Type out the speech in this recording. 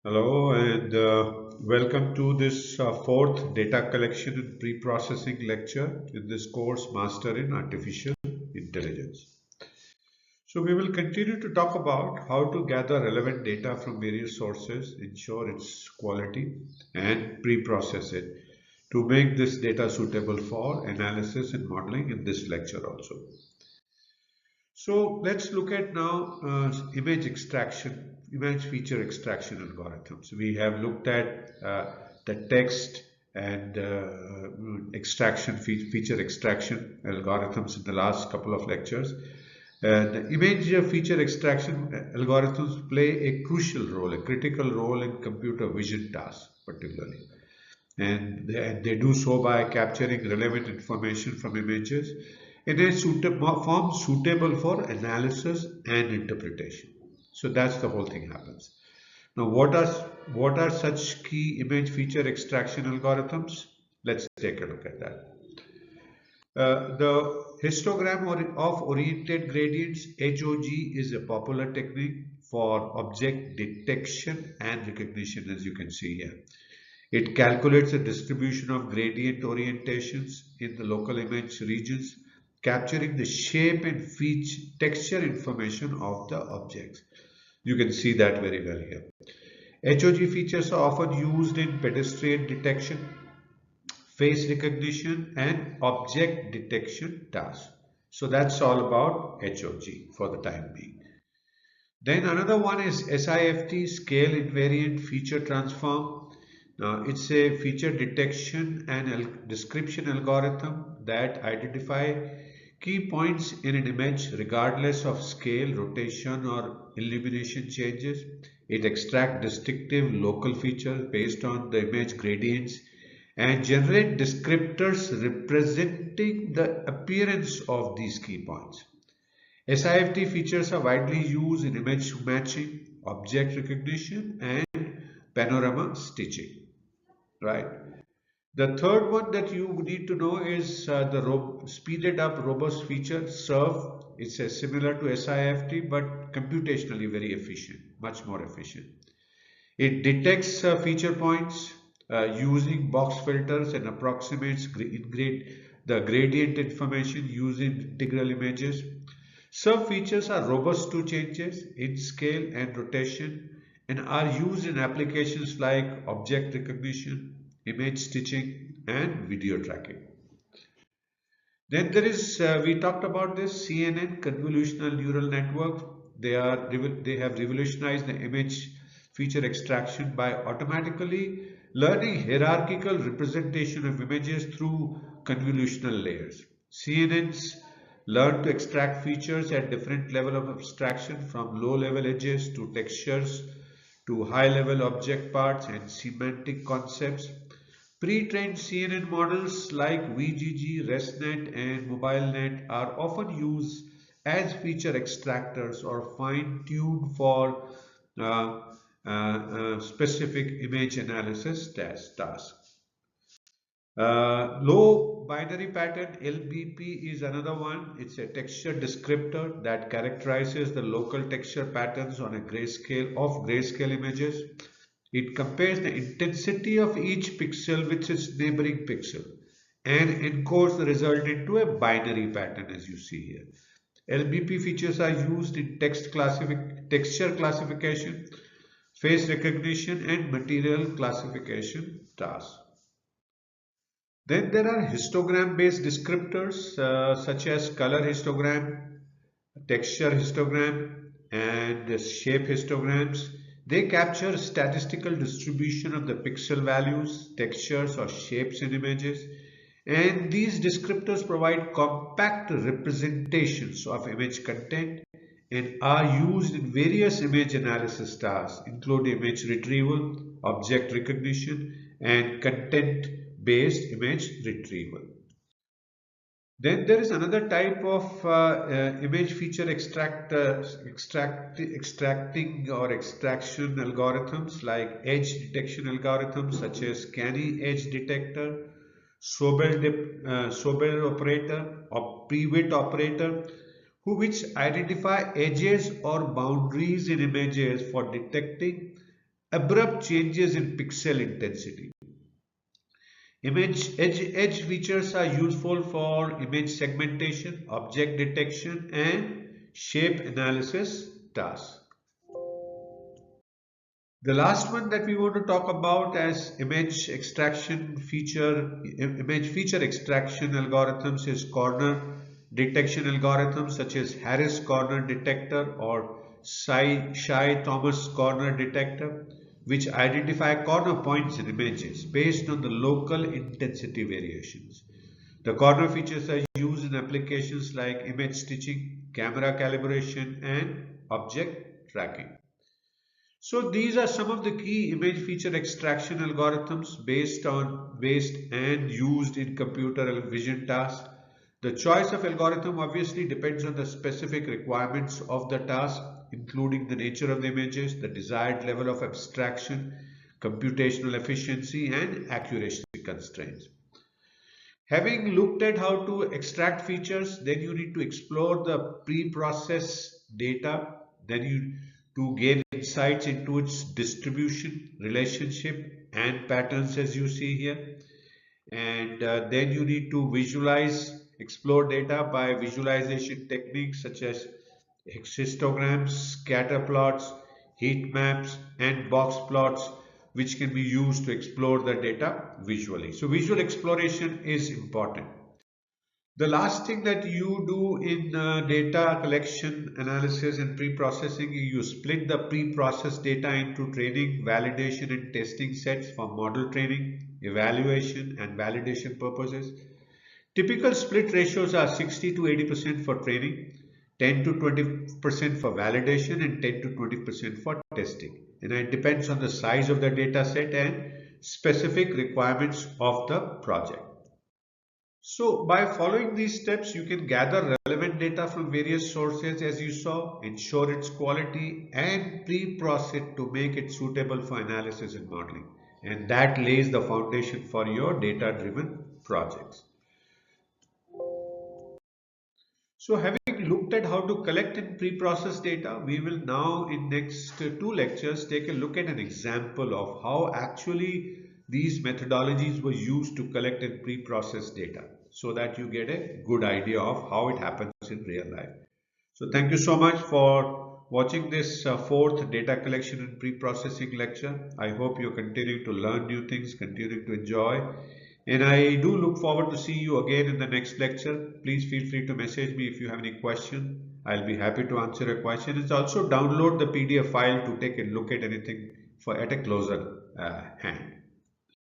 Hello and welcome to this fourth data collection and pre-processing lecture in this course Master in Artificial Intelligence. So we will continue to talk about how to gather relevant data from various sources, ensure its quality and pre-process it to make this data suitable for analysis and modeling in this lecture also. So let's look at now image feature extraction algorithms. We have looked at the text and feature extraction algorithms in the last couple of lectures. The image feature extraction algorithms play a crucial role, a critical role in computer vision tasks, particularly. And they do so by capturing relevant information from images in a form suitable for analysis and interpretation. So that's the whole thing happens. Now, what are such key image feature extraction algorithms? Let's take a look at that. The histogram of oriented gradients (HOG) is a popular technique for object detection and recognition, as you can see here. It calculates the distribution of gradient orientations in the local image regions, capturing the shape and texture information of the objects. You can see that very well here. HOG features are often used in pedestrian detection, face recognition, and object detection tasks. So that's all about HOG for the time being. Then another one is SIFT, Scale Invariant Feature Transform. Now, it's a feature detection and description algorithm that identify key points in an image regardless of scale, rotation, or illumination changes. It extracts distinctive local features based on the image gradients and generate descriptors representing the appearance of these key points. SIFT features are widely used in image matching, object recognition, and panorama stitching. Right. The third one that you need to know is the speeded up robust feature SURF. It's similar to SIFT but computationally very efficient, much more efficient. It detects feature points using box filters and approximates the gradient information using integral images. Some features are robust to changes in scale and rotation and are used in applications like object recognition, image stitching, and video tracking. Then there is, we talked about this CNN, convolutional neural network. They have revolutionized the image feature extraction by automatically learning hierarchical representation of images through convolutional layers. CNNs learn to extract features at different level of abstraction, from low level edges to textures to high level object parts and semantic concepts. Pre-trained CNN models like VGG, ResNet, and MobileNet are often used as feature extractors or fine-tuned for uh, specific image analysis tasks. Low binary pattern LBP is another one. It's a texture descriptor that characterizes the local texture patterns on a grayscale images. It compares the intensity of each pixel with its neighboring pixel and encodes the result into a binary pattern, as you see here. LBP features are used in texture classification, face recognition, and material classification tasks. Then there are histogram-based descriptors such as color histogram, texture histogram, and shape histograms. They capture statistical distribution of the pixel values, textures, or shapes in images. And these descriptors provide compact representations of image content and are used in various image analysis tasks, including image retrieval, object recognition, and content-based image retrieval. Then there is another type of image feature extracting or extraction algorithms like edge detection algorithms such as Canny edge detector, Sobel operator, or Prewitt operator, which identify edges or boundaries in images for detecting abrupt changes in pixel intensity. Edge features are useful for image segmentation, object detection, and shape analysis tasks. The last one that we want to talk about as image feature extraction algorithms is corner detection algorithms such as Harris corner detector or Shy-Thomas corner detector, which identify corner points in images based on the local intensity variations. The corner features are used in applications like image stitching, camera calibration, and object tracking. So these are some of the key image feature extraction algorithms based and used in computer vision tasks. The choice of algorithm obviously depends on the specific requirements of the task, including the nature of the images, the desired level of abstraction, computational efficiency, and accuracy constraints. Having looked at how to extract features, then you need to explore the pre-process data, then you to gain insights into its distribution, relationship, and patterns as you see here. And then you need to explore data by visualization techniques such as histograms, scatter plots, heat maps, and box plots, which can be used to explore the data visually. So visual exploration is important. The last thing that you do in data collection, analysis, and pre-processing, you split the pre-processed data into training, validation, and testing sets for model training, evaluation, and validation purposes. Typical split ratios are 60 to 80% for training, 10 to 20% for validation, and 10 to 20% for testing. And it depends on the size of the data set and specific requirements of the project. So by following these steps, you can gather relevant data from various sources as you saw, ensure its quality and pre-process it to make it suitable for analysis and modeling. And that lays the foundation for your data-driven projects. So having looked at how to collect and pre-process data, we will now in next two lectures take a look at an example of how actually these methodologies were used to collect and pre-process data so that you get a good idea of how it happens in real life. So thank you so much for watching this fourth data collection and pre-processing lecture. I hope you're continuing to learn new things, continuing to enjoy. And I do look forward to see you again in the next lecture. Please feel free to message me if you have any question. I'll be happy to answer a question. It's also download the PDF file to take a look at anything at a closer hand.